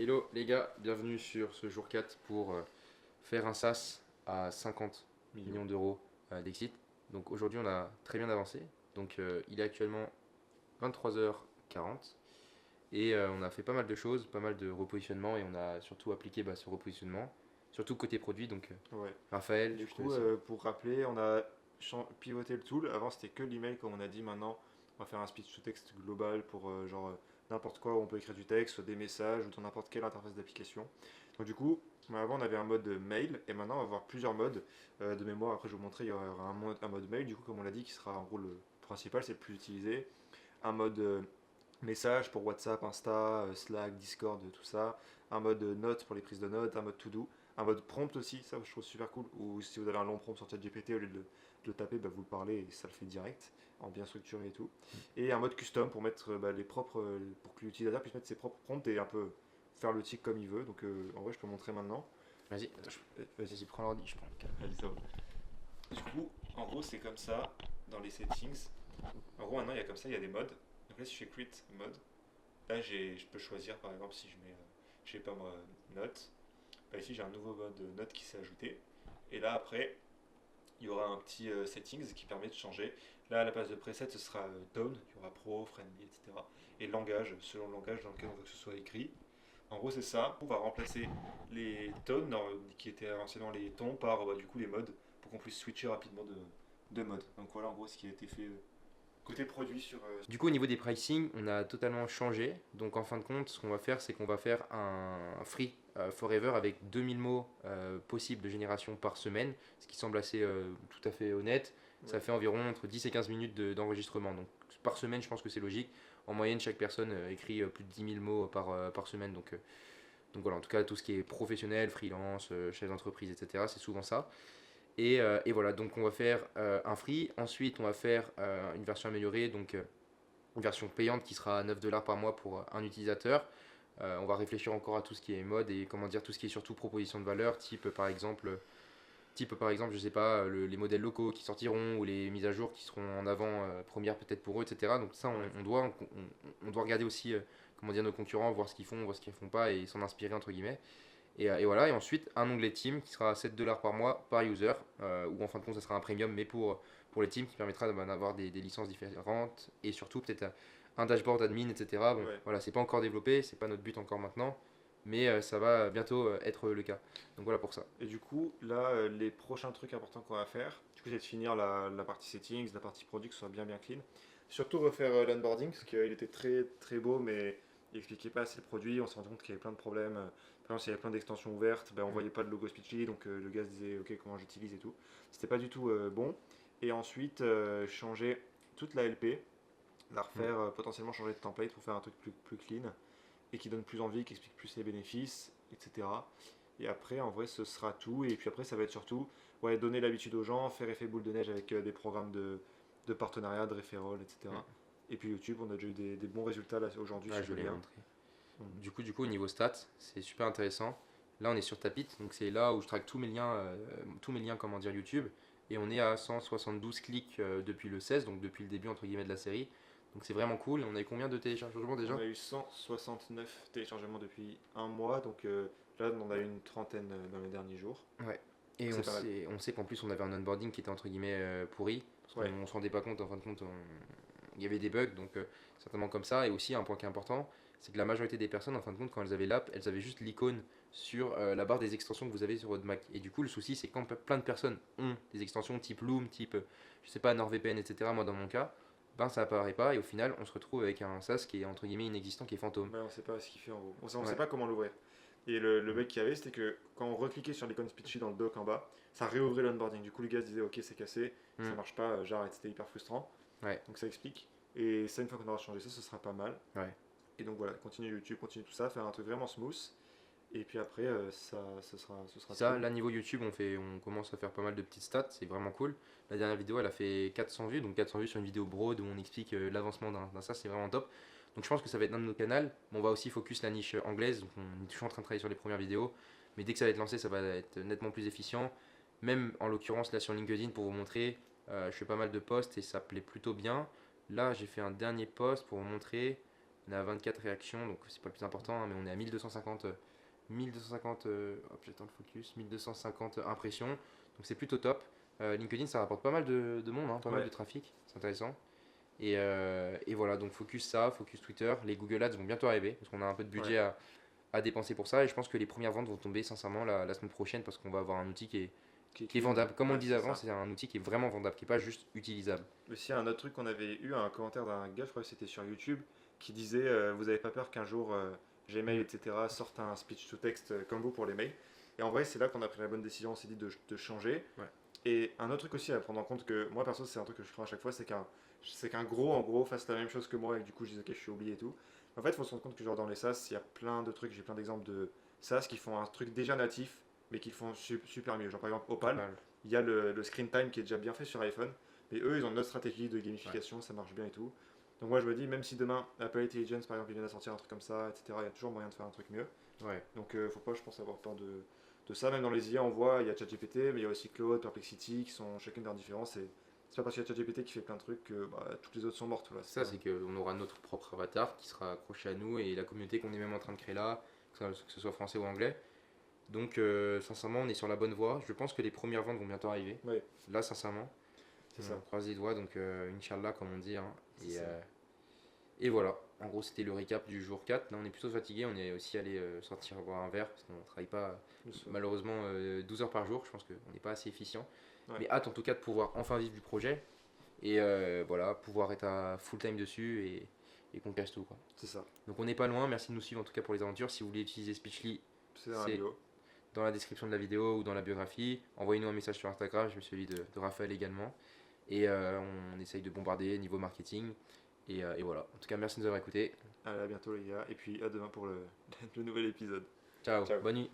Hello les gars, bienvenue sur ce jour 4 pour faire un SaaS à 50 millions d'euros d'exit. Donc aujourd'hui on a très bien avancé. Donc il est actuellement 23h40 et on a fait pas mal de choses, pas mal de repositionnement et on a surtout appliqué ce repositionnement, surtout côté produit. Donc Ouais. Raphaël, Du je te coup, laisse. pour rappeler, on a pivoté le tool. Avant, c'était que l'email, comme on a dit. Maintenant, on va faire un speech to text global pour n'importe quoi où on peut écrire du texte, des messages ou dans n'importe quelle interface d'application. Donc, du coup, avant, on avait un mode mail et maintenant, on va avoir plusieurs modes de mémoire. Après, je vais vous montrer, il y aura un mode mail, du coup, comme on l'a dit, qui sera en gros le principal, c'est le plus utilisé. Un mode message pour WhatsApp, Insta, Slack, Discord, tout ça. Un mode note pour les prises de notes, un mode to do, un mode prompt aussi, ça je trouve super cool. Ou si vous avez un long prompt sur ChatGPT, au lieu de le taper, vous le parlez et ça le fait direct, en bien structuré et tout. Et un mode custom pour mettre les propres, pour que l'utilisateur puisse mettre ses propres prompts et un peu faire le tic comme il veut. Donc en vrai, je peux montrer maintenant. Vas-y, Attends, vas-y. vas-y, prends l'ordi, je prends le câble. Allez, ça va. Du coup, en gros, c'est comme ça dans les settings. En gros, maintenant, il y a comme ça, il y a des modes. Donc là, si je fais create mode, là, je peux choisir, par exemple, si je mets, je sais pas moi, note. Bah, ici, j'ai un nouveau mode note qui s'est ajouté. Et là, après, il y aura un petit settings qui permet de changer. Là, à la place de preset, ce sera tone, il y aura pro, friendly, etc. Et langage, selon le langage dans lequel on veut que ce soit écrit. En gros, c'est ça. On va remplacer les tones, qui étaient anciennement les tons, par du coup les modes, pour qu'on puisse switcher rapidement de mode. Donc voilà, en gros, ce qui a été fait côté produit sur. Du coup, au niveau des pricing, on a totalement changé. Donc, en fin de compte, ce qu'on va faire, c'est qu'on va faire un free forever avec 2000 mots possibles de génération par semaine, ce qui semble assez tout à fait honnête. Ça Ouais. fait environ entre 10 et 15 minutes d'enregistrement. Donc, par semaine, je pense que c'est logique. En moyenne, chaque personne écrit plus de 10 000 mots par semaine. Donc voilà, en tout cas, tout ce qui est professionnel, freelance, chef d'entreprise, etc., c'est souvent ça. Et voilà, donc on va faire un free. Ensuite, on va faire une version améliorée, donc une version payante qui sera à 9 dollars par mois pour un utilisateur. On va réfléchir encore à tout ce qui est mode et comment dire tout ce qui est surtout proposition de valeur, type par exemple, je sais pas, les modèles locaux qui sortiront ou les mises à jour qui seront en avant première peut-être pour eux, etc. Donc ça, Ouais. on doit regarder aussi comment dire nos concurrents, voir ce qu'ils font, voir ce qu'ils font pas et s'en inspirer entre guillemets. Et voilà, et ensuite un onglet team qui sera à 7 dollars par mois par user, ou en fin de compte ça sera un premium, mais pour les teams qui permettra d'avoir des licences différentes et surtout peut-être un dashboard admin, etc. Bon, Ouais. voilà, c'est pas encore développé, c'est pas notre but encore maintenant, mais ça va bientôt être le cas. Donc voilà pour ça. Et du coup, là, les prochains trucs importants qu'on va faire, du coup, c'est de finir la partie settings, la partie produit, que ce soit bien bien clean. Surtout refaire l'onboarding, parce qu'il était très très beau, mais il expliquait pas assez le produit. On s'est rendu compte qu'il y avait plein de problèmes. Par exemple, s'il y avait plein d'extensions ouvertes, ben, on Mm. voyait pas de logo Speechly, donc le gars se disait ok comment j'utilise et tout. C'était pas du tout bon. Et ensuite, changer toute la LP, la Mm. refaire, potentiellement changer de template pour faire un truc plus clean et qui donne plus envie, qui explique plus les bénéfices, etc. Et après, en vrai, ce sera tout. Et puis après, ça va être surtout ouais, donner l'habitude aux gens, faire effet boule de neige avec des programmes de partenariat, de référol, etc. Mm. Et puis YouTube, on a déjà eu des bons résultats là aujourd'hui Ouais, sur je le l'ai lien. montré. Du coup, au niveau stats, c'est super intéressant. Là, on est sur Tapit, donc c'est là où je traque tous mes liens, comment dire, YouTube. Et on est à 172 clics depuis le 16, donc depuis le début, entre guillemets, de la série. Donc c'est vraiment cool. On a eu combien de téléchargements On déjà? a eu 169 téléchargements depuis un mois, donc là, on a eu une trentaine dans les derniers jours. Ouais. Et C'est pas mal. on sait qu'en plus, on avait un onboarding qui était, entre guillemets, pourri. Parce qu'on Ouais, ne se rendait pas compte, en fin de compte, il y avait des bugs, donc certainement comme ça. Et aussi, un point qui est important, c'est que la majorité des personnes, en fin de compte, quand elles avaient l'app, elles avaient juste l'icône sur la barre des extensions que vous avez sur votre Mac. Et du coup, le souci, c'est que quand plein de personnes ont des extensions type Loom, type, je sais pas, NordVPN, etc., moi dans mon cas, ben ça apparaît pas. Et au final, on se retrouve avec un SaaS qui est, entre guillemets, inexistant, qui est fantôme. mais on sait pas ce qu'il fait en gros. On sait Ouais. pas comment l'ouvrir. Et le bug qu'il y avait, c'était que quand on recliquait sur l'icône Speechy dans le dock en bas, ça réouvrait l'onboarding. Du coup, les gars se disaient ok, c'est cassé, ça Hmm. marche pas, j'arrête. C'était hyper frustrant. Ouais. Donc ça explique. Et ça, une fois qu'on aura changé ça, ce sera pas mal. Ouais. Et donc voilà, continuer YouTube, continuer tout ça, faire un truc vraiment smooth. Et puis après, ce sera Ça, tout. là, niveau YouTube, on commence à faire pas mal de petites stats, c'est vraiment cool. La dernière vidéo, elle a fait 400 vues, donc 400 vues sur une vidéo broad où on explique l'avancement d'un SaaS, c'est vraiment top. Donc je pense que ça va être un de nos canaux, mais on va aussi focus la niche anglaise, donc on est toujours en train de travailler sur les premières vidéos, mais dès que ça va être lancé, ça va être nettement plus efficient. Même en l'occurrence, là sur LinkedIn, pour vous montrer, je fais pas mal de posts et ça plaît plutôt bien. Là, j'ai fait un dernier post pour vous montrer. On est à 24 réactions, donc c'est pas le plus important, hein, mais on est à 1250, 1250 hop, j'attends le focus, 1250 impressions, donc c'est plutôt top. LinkedIn, ça rapporte pas mal de monde, hein, pas mal Ouais. de trafic, c'est intéressant. Et voilà, donc focus ça, focus Twitter. Les Google Ads vont bientôt arriver, parce qu'on a un peu de Ouais. budget à dépenser pour ça. Et je pense que les premières ventes vont tomber sincèrement la semaine prochaine, parce qu'on va avoir un outil qui est Qui vend. vendable. Comme on Ouais, le disait c'est avant, ça. c'est un outil qui est vraiment vendable, qui n'est pas juste utilisable. Aussi, un autre truc qu'on avait eu, un commentaire d'un gars, je crois que c'était sur YouTube, qui disait vous avez pas peur qu'un jour Gmail, Mm. etc., sorte un speech to text comme vous pour les mails. Et en vrai, c'est là qu'on a pris la bonne décision, on s'est dit de changer. Ouais. Et un autre truc aussi à prendre en compte, que moi perso, c'est un truc que je prends à chaque fois, c'est qu'un gros, en gros, fasse la même chose que moi, et que du coup, je dis ok, je suis oublié et tout. En fait, il faut se rendre compte que genre dans les SaaS, il y a plein de trucs, j'ai plein d'exemples de SaaS qui font un truc déjà natif, mais qui le font super mieux. Genre par exemple, Opal, Opal. il y a le screen time qui est déjà bien fait sur iPhone. Mais eux, ils ont une autre stratégie de gamification, ça marche bien et tout. Donc moi, je me dis, même si demain, Apple Intelligence, par exemple, ils viennent à sortir un truc comme ça, etc., il y a toujours moyen de faire un truc mieux. Ouais. Donc faut pas, je pense, avoir peur de ça. Même dans les IA, on voit, il y a ChatGPT, mais il y a aussi Claude, Perplexity, qui sont chacune leurs différences. Et c'est pas parce qu'il y a ChatGPT qui fait plein de trucs que toutes les autres sont mortes. Voilà, Ça, c'est qu'on aura notre propre avatar qui sera accroché à nous et la communauté qu'on est même en train de créer là, que ce soit français ou anglais. Donc, sincèrement, on est sur la bonne voie. Je pense que les premières ventes vont bientôt arriver. Ouais, Là, sincèrement, c'est on ça. croise les doigts. Donc, Inch'Allah, comme on dit, hein. C'est Et, ça. euh, et voilà. En gros, c'était le récap du jour 4. Là, on est plutôt fatigué. On est aussi allé sortir boire un verre parce qu'on ne travaille pas Le soir. malheureusement 12 heures par jour. Je pense qu'on n'est pas assez efficient. Ouais, Mais hâte en tout cas de pouvoir enfin vivre du projet. Et voilà, pouvoir être à full time dessus et qu'on casse tout, quoi. c'est ça. Donc on n'est pas loin, merci de nous suivre en tout cas pour les aventures. Si vous voulez utiliser Speechly, C'est dans la c'est bio. dans la description de la vidéo ou dans la biographie. Envoyez-nous un message sur Instagram, je me suis celui de Raphaël également. Et on essaye de bombarder niveau marketing. Et voilà, en tout cas merci de nous avoir écoutés. Allez, à bientôt les gars. Et puis à demain pour le nouvel épisode. Ciao, Ciao. bonne nuit.